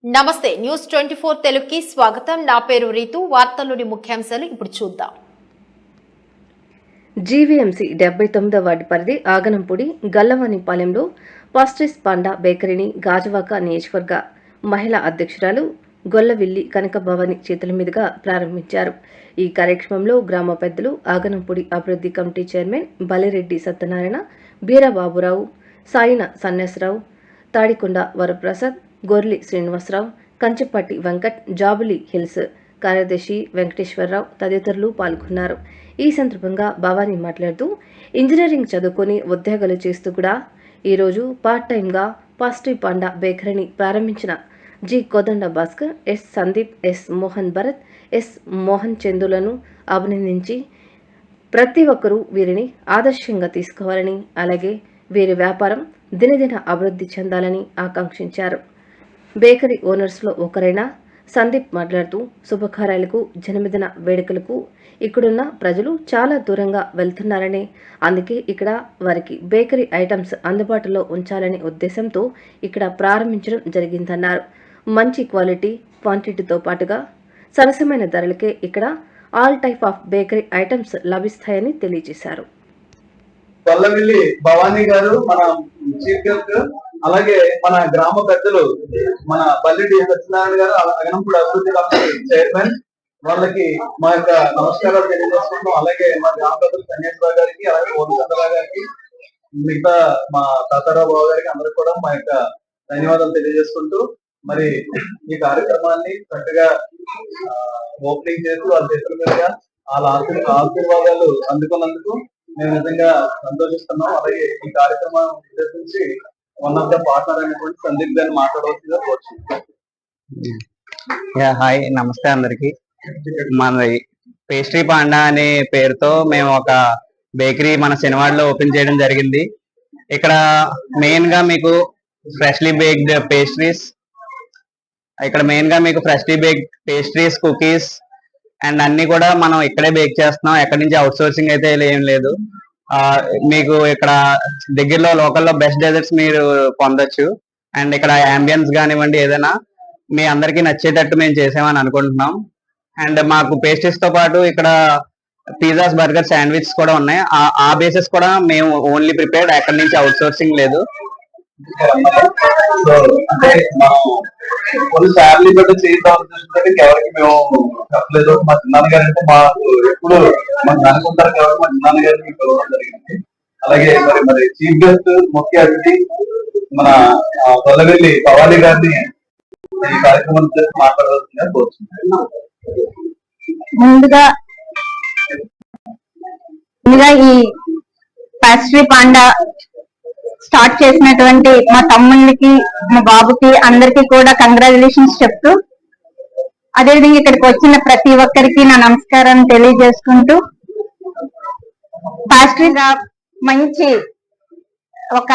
నమస్తే న్యూస్ 24 తెలుగుకి స్వాగతం. నా పేరు రీతు. వార్తల్లోని ముఖ్యాంశాలు ఇప్పుడు చూద్దాం. జీవీఎంసీ 79వ వార్డు పరిధి ఆగనంపూడి గల్లవానిపాలెంలో పాస్ట్రీస్ పాండా బేకరీని గాజువాక నియోజకవర్గ మహిళా అధ్యక్షురాలు గొల్లవిల్లి కనకభవాని చేతుల మీదుగా ప్రారంభించారు. ఈ కార్యక్రమంలో గ్రామ పెద్దలు, ఆగనంపూడి అభివృద్ధి committee chairman Balireddy Satyanarayana, Beerababurao, Sayina Sanyasarao, Tadikonda Varaprasad, Gorli Srinivasarao, Kanchepatti Venkat, Jabuli hills కార్యదర్శి వెంకటేశ్వరరావు తదితరులు పాల్గొన్నారు. ఈ సందర్భంగా భవానీ మాట్లాడుతూ, ఇంజనీరింగ్ చదువుకొని ఉద్యోగాలు చేస్తూ కూడా ఈరోజు పార్ట్ టైంగా పాస్ట్రీ పాండా బేకరీని ప్రారంభించిన G Kodanda Bhaskar, S Sandeep, S Mohan Bharat, S Mohan చందులను అభినందించి ప్రతి ఒక్కరూ వీరిని ఆదర్శంగా తీసుకోవాలని, అలాగే వీరి వ్యాపారం దినదిన అభివృద్ధి చెందాలని ఆకాంక్షించారు. బేకరీ ఓనర్స్లో ఒకరైన సందీప్ మాట్లాడుతూ, శుభకార్యాలకు, జన్మదిన వేడుకలకు ఇక్కడున్న ప్రజలు చాలా దూరంగా వెళ్తున్నారని, అందుకే ఇక్కడ వారికి బేకరీ ఐటమ్స్ అందుబాటులో ఉంచాలనే ఉద్దేశంతో ఇక్కడ ప్రారంభించడం జరిగిందన్నారు. మంచి క్వాలిటీ, క్వాంటిటీతో పాటుగా సరసమైన ధరలకే ఇక్కడ all type of bakery items లభిస్తాయని తెలియజేశారు. గొల్లవిల్లి భవానీ గారు మన చీఫ్ గెస్ట్, అలాగే మన గ్రామ పెద్దలు మన బల్లిడి సత్యనారాయణ గారు, అగనంపూడి అభివృద్ధి కమిటీ చైర్మన్, వాళ్ళకి మా యొక్క నమస్కారాలు తెలియజేసుకుంటాం. అలాగే మా గ్రామ పెద్దలు సన్యాసరావు గారికి, అలాగే ఓనచంద్రరావు గారికి, మిగతా మా తాతారావు బాబు గారికి అందరికి కూడా మా యొక్క ధన్యవాదాలు తెలియజేసుకుంటూ, మరి ఈ కార్యక్రమాన్ని చక్కగా ఓపెనింగ్ చేసి వాళ్ళ చేతుల మీదుగా వాళ్ళ ఆశీర్వాదాలు అందుకున్నందుకు మేము నిజంగా సంతోషిస్తున్నాం. అలాగే ఈ కార్యక్రమం ఉద్దేశించి వన్ ఆఫ్ ద పార్ట్నర్ అయినటువంటి సందీప్ గారిని మాట్లాడవలసిందిగా కోరుచున్నాం. హాయ్, నమస్తే అందరికి. మన పేస్ట్రీ పాండా అనే పేరుతో మేము ఒక బేకరీ మన శనివాడలో ఓపెన్ చేయడం జరిగింది. ఇక్కడ మెయిన్ గా మీకు freshly baked pastries, cookies and అన్ని కూడా మనం ఇక్కడే బేక్ చేస్తున్నాం. ఎక్కడి నుంచి అవుట్ సోర్సింగ్ అయితే ఏం లేదు. మీకు ఇక్కడ దగ్గరలో లోకల్లో బెస్ట్ డెజర్ట్స్ మీరు పొందొచ్చు. అండ్ ఇక్కడ అంబియన్స్ కానివ్వండి, ఏదైనా మీ అందరికీ నచ్చేటట్టు మేము చేసామని అనుకుంటున్నాం. అండ్ మాకు పేస్ట్రీస్ తో పాటు ఇక్కడ పిజ్జాస్, బర్గర్, శాండ్విచ్ కూడా ఉన్నాయి. ఆ బేసిస్ కూడా మేము ఓన్లీ ప్రిపేర్డ్, ఎక్కడి నుంచి అవుట్ సోర్సింగ్ లేదు. అంటే మనం కొన్ని ఫ్యామిలీ బట్టి చేద్దాం చూసుకుంటే ఎవరికి మేము చెప్పలేదు. మా చిన్నాన్నగారు అంటే మాకు ఎప్పుడు మాకు అనుకుంటారు కాబట్టి మా చిన్నాన్నగారికి పిలవడం జరిగింది. అలాగే మరి చీఫ్ గెస్ట్, ముఖ్య అతిథి మన గొల్లవిల్లి భవానీ గారిని ఈ కార్యక్రమం మాట్లాడవలసిందిగా కోరుతున్నాను. ముందుగా ఈ పాస్ట్రీ పాండా స్టార్ట్ చేసినటువంటి మా తమ్ముళ్ళకి, మా బాబుకి, అందరికి కూడా కంగ్రాచులేషన్స్ చెప్తూ, అదేవిధంగా ఇక్కడికి వచ్చిన ప్రతి ఒక్కరికి నా నమస్కారం తెలియజేసుకుంటూ, పాస్ట్రీగా మంచి ఒక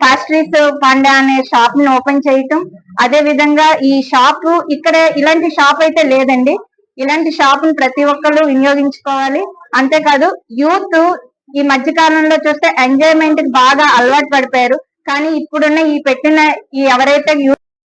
పాస్ట్రీస్ పాండా అనే షాప్ ని ఓపెన్ చేయటం, అదే విధంగా ఈ షాప్ ఇక్కడ ఇలాంటి షాప్ అయితే లేదండి. ఇలాంటి షాప్ ని ప్రతి ఒక్కరు వినియోగించుకోవాలి. అంతేకాదు యూత్ ఈ మధ్య కాలంలో చూస్తే ఎంజాయ్మెంట్ కి బాగా అలవాటు పడిపోయారు. కానీ ఇప్పుడున్న ఈ పెట్టిన ఎవరైతే యూత్